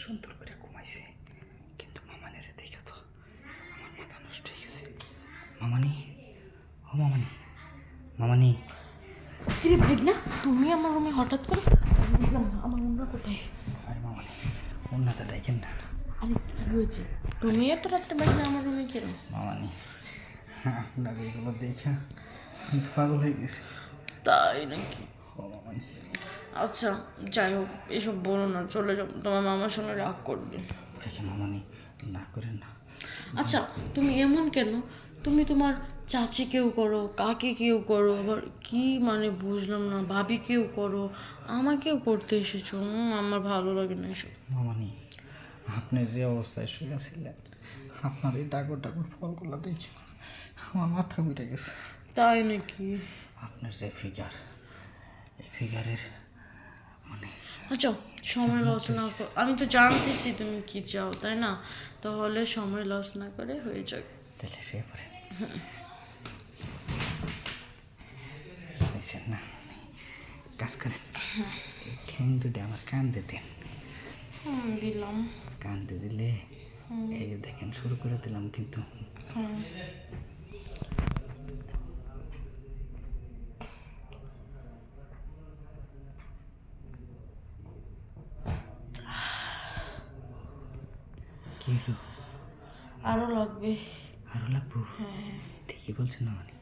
সুন্দর করে ঘুমাইছে, কিন্তু মামানের দেখে তো আমার মাথা নষ্ট হয়ে গেছে। মামানি, ও মামানি, মামানি। কিরে ভাই না তুমি আমার রুমে হঠাৎ করে? বুঝলাম না, আমার রুমটা কোথায়? আরে মামানি, অন্যটা দেখেন না। আরে কি হয়েছে? তুমি এত রাত্রে বাইক না আমার রুমে কেন? মামানি, আপনার এগুলো দেখে পাগল হয়ে গেছে। তাই নাকি? ও মামানি। আচ্ছা যাই হোক, এসব বলো না, চলে যাও, তোমার মামার সঙ্গে রাগ করবে। দেখেন মামানি, না করেন না। আচ্ছা তুমি এমন কেন? তুমি তোমার চাচিকেও করো, কাকিকেও করো, আবার কি মানে বুঝলাম না, ভাবিকেও করো, আমাকেও করতে এসেছো। আমার ভালো লাগে না এসব। মামানি, আপনি যে অবস্থায় শুয়েছিলেন, আপনার এই ডাগর ডাগর ফলগুলো দেখে আমার মাথা ঘুরে গেছে। তাই নাকি? আপনার যে ফিগার, এই ফিগারের মানে আচ্ছা সময় লস না কর, আমি তো জানতেছি তুমি কি চাও, তাই না? তাহলে সময় লস না করে হয়ে যাক। তাহলে সে পরে বুঝছেন না, কাজ করেন, এই ঠ্যাং দুটো আমার কান্দে দেন। দিলাম। কান্দে দিলে এই যে দেখেন শুরু করে দিলাম কিন্তু। হ্যাঁ কি হলো? আরো লাগবে। আরো লাগবো? হ্যাঁ ঠিকই বলছেন না, মানে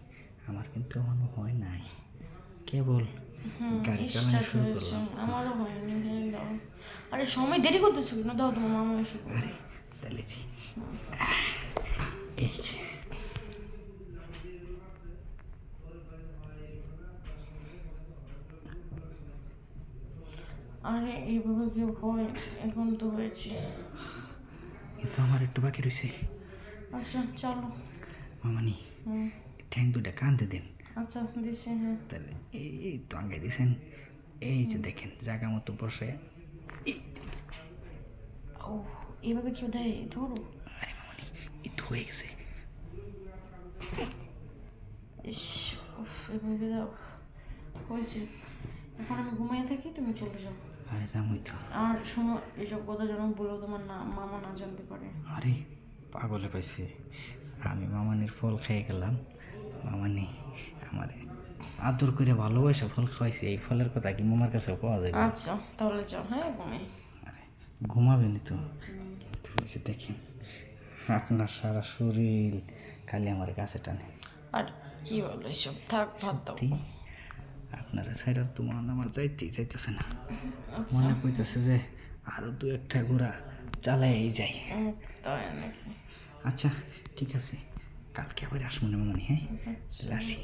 আমার কিন্তু এখনো হয় নাই, কেবল গাড়ি চালানো স্টার্ট শুরু হয়েছে, করলাম। আমারও হয়নি। হ্যাঁ দাও। আরে সময় দেরি করতেছো কেন? দাও, তোমার মামা এসে পড়বে। আরে তাহলে জি, এই যে আরে এইভাবে কেউ হয়? এখন তো হয়েছে। কিন্তু আমার একটু বাকি রয়েছে। আচ্ছা চলো। মামানি, হুম ঠ্যাং দুটা কান্দে দেন। আচ্ছা দিছি। হ্যাঁ তাহলে এই তো আগে দিয়েছেন, এই যে দেখেন জায়গা মতো বসে। ও এইভাবে কেউ দেয়? ধরো। আরে মামানি, এই তো হয়ে গেছে। ইস, উফ, এভাবে দাও। হয়েছে। এখন আমি ঘুমাইয়ে থাকি, তুমি চলে যাও। আরে জামুই তো। আর শোনো, এসব কথা যেন বলেও তোমার না মামা না জানতে পারে। আরে পাগলে পাইছে, আমি মামানির ফল খেয়ে গেলাম, মামানি আমারে আদর করে ভালোবাসা ফল খাওয়াইছে, এই ফলের কথা কি মামার কাছেও পাওয়া যাবে? আচ্ছা তাহলে যাও, হ্যাঁ ঘুমাই। আরে ঘুমাবেনি তো, কিন্তু এই যে দেখেন আপনার সারা শরীর খালি আমার কাছে টানে। আর কি বলো এসব, থাক ভাত দাও। সত্যি আপনারা ছাইরা তো মন আমার যাইতেই যাইতেছে না, আচ্ছা মনে কইতেছে যে আরো দু একটা ঘোরা চালাই যাই। তাই নাকি? আচ্ছা ঠিক আছে, কালকে আবার আসবো না মামানি, হ্যাঁ তাহলে আসি।